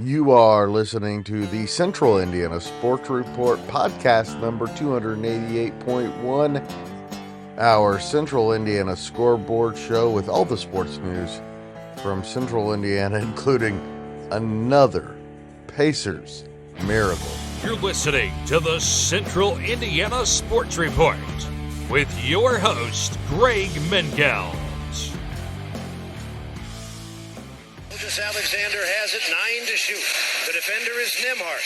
You are listening to the Central Indiana Sports Report podcast number 288.1, our Central Indiana Scoreboard show with all the sports news from Central Indiana, including another Pacers miracle. You're listening to the Central Indiana Sports Report with your host, Greg Mengelt. Alexander has it, 9 to shoot. The defender is Nembhard.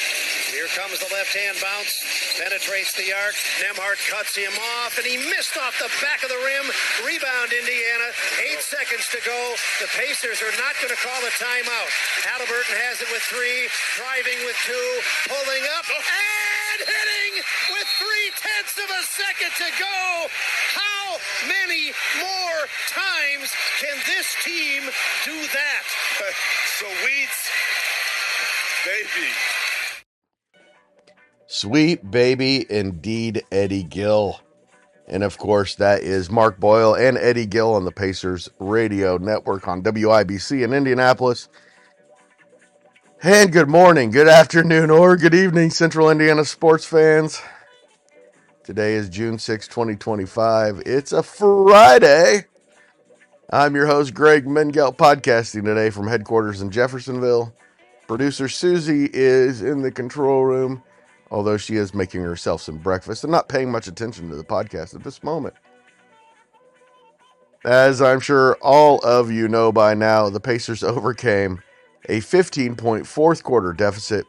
Here comes the left-hand bounce, penetrates the arc. Nembhard cuts him off, and he missed off the back of the rim. Rebound, Indiana. 8 seconds to go. The Pacers are not going to call a timeout. Halliburton has it with 3, driving with 2, pulling up, and hitting with 0.3 of a second to go. How many more times can this team do that? Sweet baby. Sweet baby indeed, Eddie Gill. And of course, that is Mark Boyle and Eddie Gill on the Pacers radio network on WIBC in Indianapolis. And good morning, good afternoon, or good evening, Central Indiana sports fans. Today is June 6, 2025. It's a Friday. I'm your host, Greg Mengelt, podcasting today from headquarters in Jeffersonville. Producer Susie is in the control room, although she is making herself some breakfast and not paying much attention to the podcast at this moment. As I'm sure all of you know by now, the Pacers overcame a 15-point fourth quarter deficit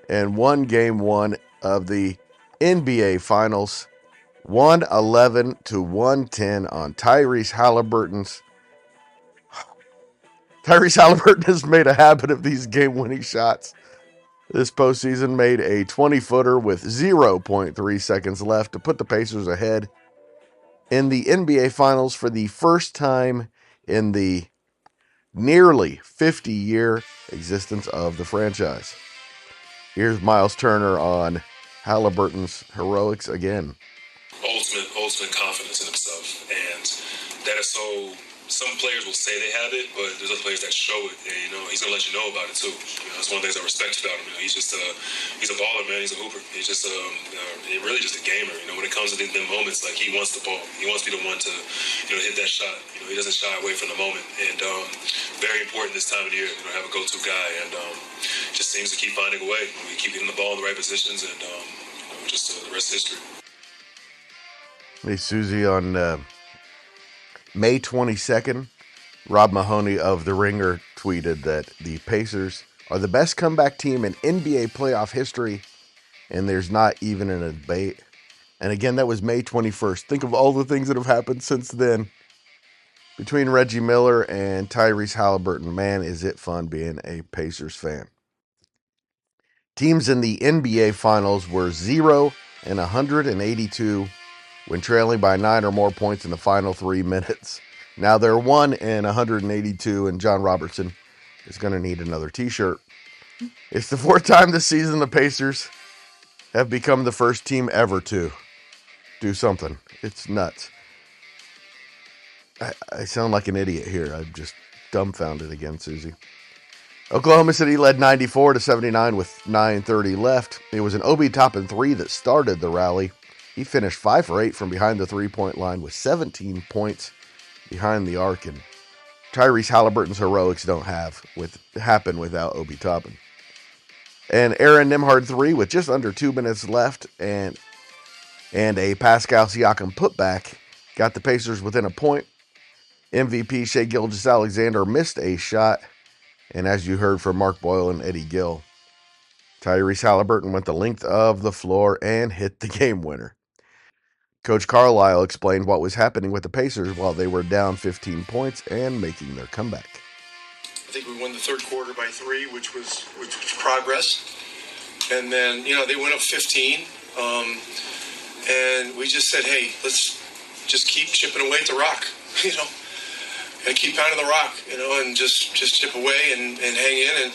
and won game one of the NBA Finals, 111 to 110 on Tyrese Halliburton has made a habit of these game-winning shots. This postseason made a 20-footer with 0.3 seconds left to put the Pacers ahead in the NBA Finals for the first time in the nearly 50-year existence of the franchise. Here's Miles Turner on Halliburton's heroics again. Ultimate confidence in himself, and that is so. Some players will say they have it, but there's other players that show it, and he's gonna let you know about it too. That's one of the things I respect about him. He's a baller, man. He's a hooper. He's just really just a gamer. When it comes to them moments, like he wants the ball. He wants to be the one to hit that shot. He doesn't shy away from the moment, and very important this time of the year. Have a go-to guy, and just seems to keep finding a way. We keep getting the ball in the right positions, and just the rest is history. Hey, Susie, on May 22nd, Rob Mahoney of The Ringer tweeted that the Pacers are the best comeback team in NBA playoff history, and there's not even a debate. And again, that was May 21st. Think of all the things that have happened since then. Between Reggie Miller and Tyrese Halliburton, man, is it fun being a Pacers fan. Teams in the NBA Finals were 0-182 when trailing by 9 or more points in the final 3 minutes. Now they're 1-182, and John Robertson is going to need another t-shirt. It's the 4th time this season the Pacers have become the first team ever to do something. It's nuts. I sound like an idiot here. I'm just dumbfounded again, Susie. Oklahoma City led 94-79 with 9:30 left. It was an Obi Toppin 3 that started the rally. He finished 5 for 8 from behind the three-point line with 17 points behind the arc, and Tyrese Halliburton's heroics don't happen without Obi Toppin. And Aaron Nembhard 3 with just under 2 minutes left and a Pascal Siakam putback got the Pacers within a point. MVP Shai Gilgeous-Alexander missed a shot, and as you heard from Mark Boyle and Eddie Gill, Tyrese Halliburton went the length of the floor and hit the game winner. Coach Carlisle explained what was happening with the Pacers while they were down 15 points and making their comeback. I think we won the third quarter by 3, which was progress. And then, they went up 15. And we just said, hey, let's just keep chipping away at the rock, and keep pounding the rock, and just chip away and hang in. And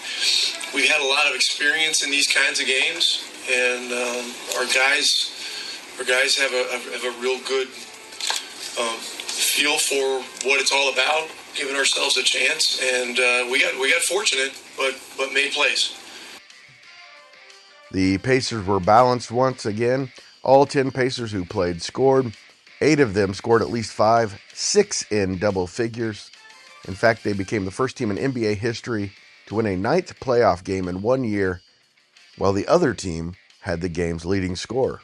we've had a lot of experience in these kinds of games, and our guys have a real good feel for what it's all about, giving ourselves a chance, and we got fortunate, but made plays. The Pacers were balanced once again. All 10 Pacers who played scored. 8 of them scored at least 5, 6 in double figures. In fact, they became the first team in NBA history to win a 9th playoff game in 1 year, while the other team had the game's leading scorer.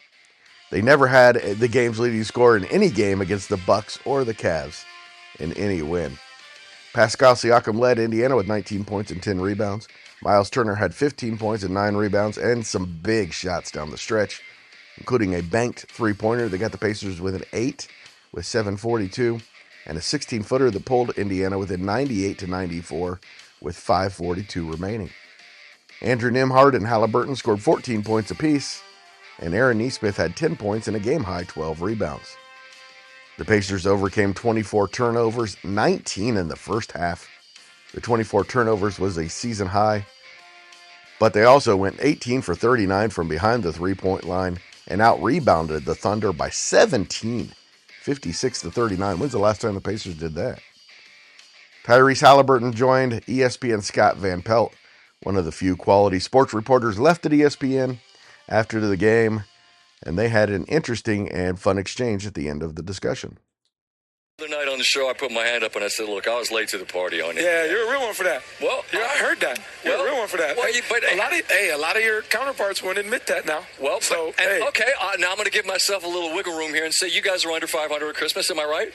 They never had the game's leading scorer in any game against the Bucks or the Cavs in any win. Pascal Siakam led Indiana with 19 points and 10 rebounds. Miles Turner had 15 points and 9 rebounds and some big shots down the stretch, including a banked three-pointer that got the Pacers within 8 with 7:42, and a 16-footer that pulled Indiana within 98-94 with 5:42 remaining. Andrew Nembhard and Halliburton scored 14 points apiece, and Aaron Nesmith had 10 points and a game-high 12 rebounds. The Pacers overcame 24 turnovers, 19 in the first half. The 24 turnovers was a season high, but they also went 18 for 39 from behind the three-point line and out-rebounded the Thunder by 17, 56-39. When's the last time the Pacers did that? Tyrese Halliburton joined ESPN's Scott Van Pelt, one of the few quality sports reporters left at ESPN, after the game, and they had an interesting and fun exchange at the end of the discussion. The other night on the show, I put my hand up and I said, look, I was late to the party on it. Yeah, you're a real one for that. Well, I heard that. You're a real one for that. Well, a lot of your counterparts won't admit that now. Well, so okay, now I'm going to give myself a little wiggle room here and say you guys are under 500 at Christmas. Am I right?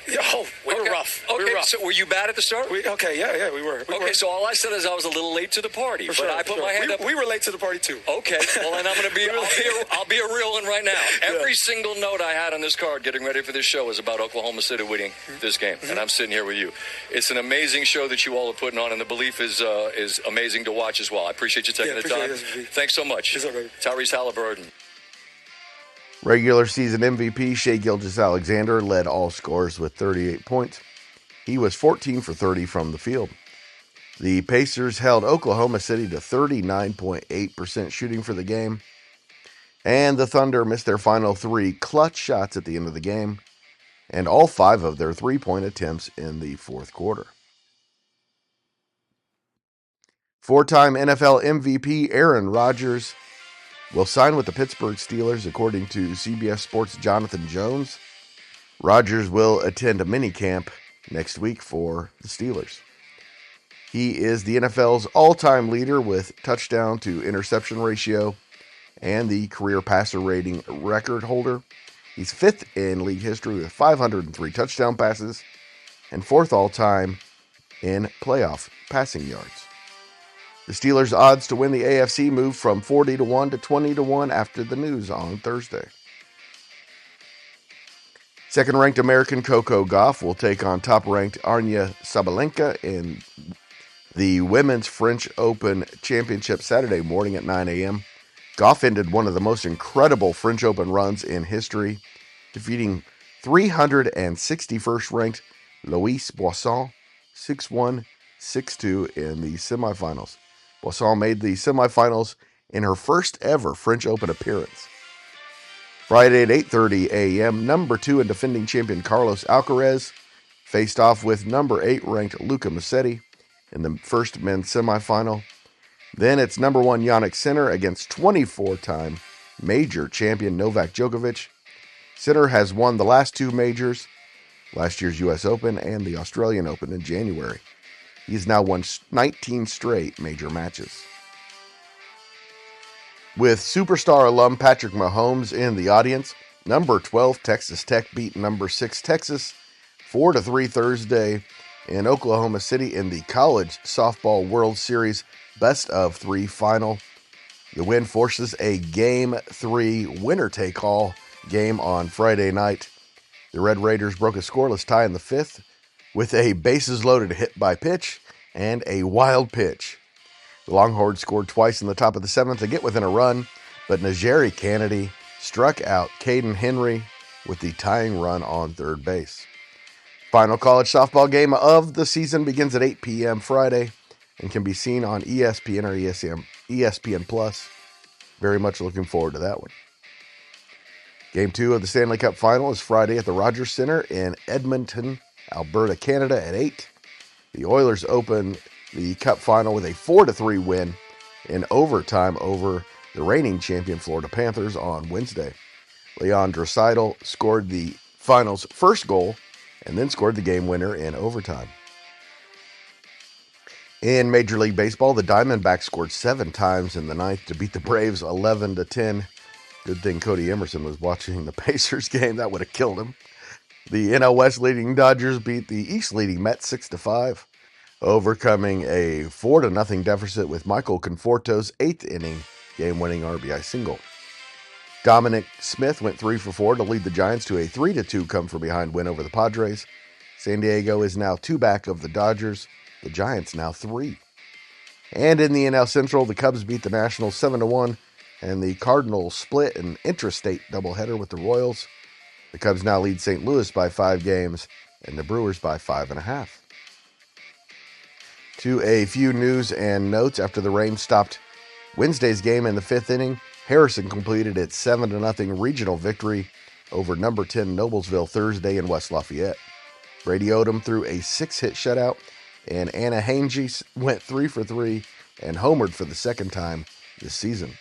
We were rough. Okay, we were rough. So were you bad at the start? We were. So all I said is I was a little late to the party, for I put my hand up. We were late to the party too. Okay, well, and I'm going to be. I'll be a real one right now. Every single note I had on this card, getting ready for this show, is about Oklahoma City winning this game, and I'm sitting here with you. It's an amazing show that you all are putting on, and the belief is amazing to watch as well. I appreciate you taking the time. Thanks so much. Tyrese Halliburton. Regular season MVP Shai Gilgeous-Alexander led all scorers with 38 points. He was 14 for 30 from the field. The Pacers held Oklahoma City to 39.8% shooting for the game, and the Thunder missed their final 3 clutch shots at the end of the game, and all 5 of their three-point attempts in the fourth quarter. 4-time NFL MVP Aaron Rodgers will sign with the Pittsburgh Steelers, according to CBS Sports' Jonathan Jones. Rodgers will attend a minicamp next week for the Steelers. He is the NFL's all-time leader with touchdown to interception ratio and the career passer rating record holder. He's 5th in league history with 503 touchdown passes and 4th all-time in playoff passing yards. The Steelers' odds to win the AFC moved from 40-1 to 20-1 after the news on Thursday. Second-ranked American Coco Gauff will take on top-ranked Arina Sabalenka in the Women's French Open Championship Saturday morning at 9 a.m. Gauff ended one of the most incredible French Open runs in history, defeating 361st-ranked Louise Boisson 6-1, 6-2 in the semifinals. Boisson made the semifinals in her first ever French Open appearance. Friday at 8:30 a.m., number 2 and defending champion Carlos Alcaraz faced off with number 8 ranked Luca Musetti in the first men's semifinal. Then it's number 1 Jannik Sinner against 24-time major champion Novak Djokovic. Sinner has won the last 2 majors, last year's U.S. Open and the Australian Open in January. He's now won 19 straight major matches. With superstar alum Patrick Mahomes in the audience, number 12 Texas Tech beat number 6 Texas 4-3 Thursday in Oklahoma City in the College Softball World Series best-of-3 final. The win forces a Game 3 winner-take-all game on Friday night. The Red Raiders broke a scoreless tie in the 5th with a bases-loaded hit by pitch and a wild pitch. The Longhorns scored twice in the top of the 7th to get within a run, but Najeri Kennedy struck out Caden Henry with the tying run on third base. Final college softball game of the season begins at 8 p.m. Friday and can be seen on ESPN or ESPN Plus. Very much looking forward to that one. Game 2 of the Stanley Cup Final is Friday at the Rogers Center in Edmonton, Alberta, Canada at 8. The Oilers open the Cup Final with a 4-3 win in overtime over the reigning champion Florida Panthers on Wednesday. Leon Draisaitl scored the finals' first goal and then scored the game winner in overtime. In Major League Baseball, the Diamondbacks scored 7 times in the ninth to beat the Braves 11-10. Good thing Cody Emerson was watching the Pacers game. That would have killed him. The NL West leading Dodgers beat the East leading Mets 6-5, overcoming a 4-0 deficit with Michael Conforto's 8th inning game-winning RBI single. Dominic Smith went 3 for 4 to lead the Giants to a 3-2 come-from-behind win over the Padres. San Diego is now 2 back of the Dodgers. The Giants now 3. And in the NL Central, the Cubs beat the Nationals 7-1, and the Cardinals split an intrastate doubleheader with the Royals. The Cubs now lead St. Louis by 5 games, and the Brewers by 5.5. To a few news and notes, after the rain stopped Wednesday's game in the 5th inning, Harrison completed its 7-0 regional victory over number 10 Noblesville Thursday in West Lafayette. Brady Odom threw a 6-hit shutout, and Anna Hange went 3 for 3 and homered for the second time this season.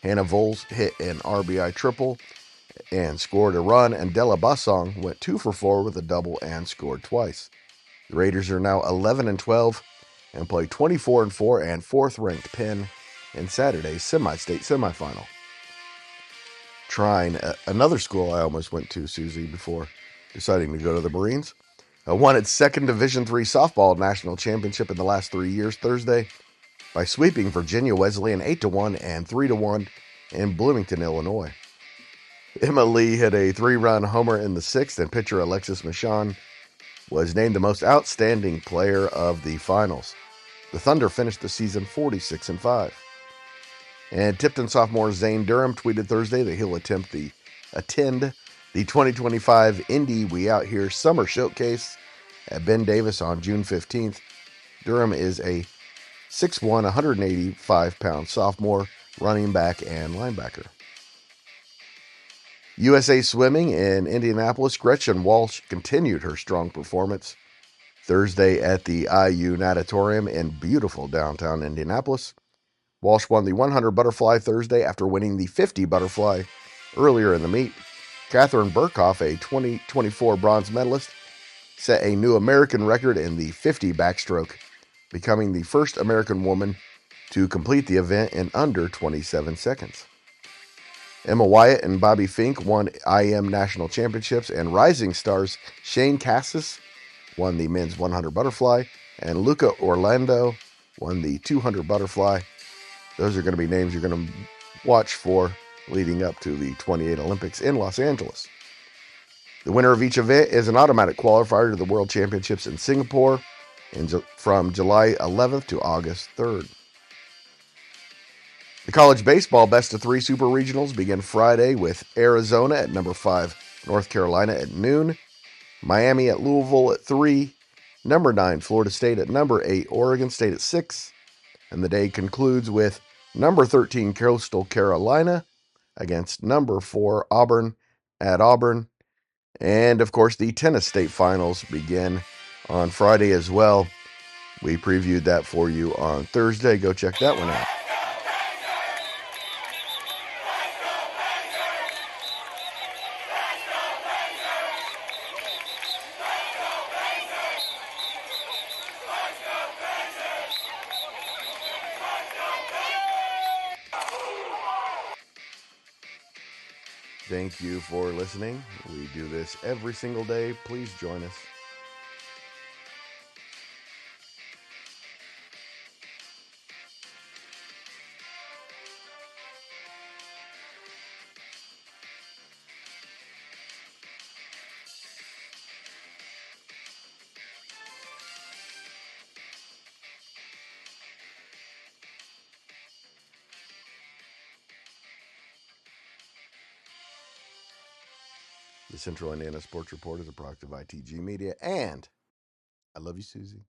Hannah Voles hit an RBI triple and scored a run, and Della Bassong went 2 for 4 with a double and scored twice. The Raiders are now 11-12 and play 24-4 and 4th-ranked Penn in Saturday's semi-state semifinal. Trying another school I almost went to, Susie, before deciding to go to the Marines, won its 2nd Division III softball national championship in the last 3 years Thursday by sweeping Virginia Wesleyan 8-1 and 3-1 in Bloomington, Illinois. Emma Lee hit a 3-run homer in the 6th, and pitcher Alexis Michon was named the most outstanding player of the finals. The Thunder finished the season 46-5. And Tipton sophomore Zane Durham tweeted Thursday that he'll attend the 2025 Indy We Out Here Summer Showcase at Ben Davis on June 15th. Durham is a 6'1", 185-pound sophomore, running back and linebacker. USA Swimming in Indianapolis, Gretchen Walsh continued her strong performance Thursday at the IU Natatorium in beautiful downtown Indianapolis. Walsh won the 100 butterfly Thursday after winning the 50 butterfly earlier in the meet. Catherine Burkhoff, a 2024 bronze medalist, set a new American record in the 50 backstroke, becoming the first American woman to complete the event in under 27 seconds. Emma Wyatt and Bobby Fink won IM national championships, and rising stars Shane Cassis won the men's 100 butterfly, and Luca Orlando won the 200 butterfly. Those are going to be names you're going to watch for leading up to the 28 Olympics in Los Angeles. The winner of each event is an automatic qualifier to the World Championships in Singapore from July 11th to August 3rd. The college baseball best-of-3 super regionals begin Friday with Arizona at number 5, North Carolina at noon, Miami at Louisville at 3, number 9, Florida State at number 8, Oregon State at 6, and the day concludes with number 13, Coastal Carolina against number 4, Auburn at Auburn. And, of course, the tennis state finals begin on Friday as well. We previewed that for you on Thursday. Go check that one out. Thank you for listening. We do this every single day. Please join us. The Central Indiana Sports Report is a product of ITG Media, and I love you, Susie.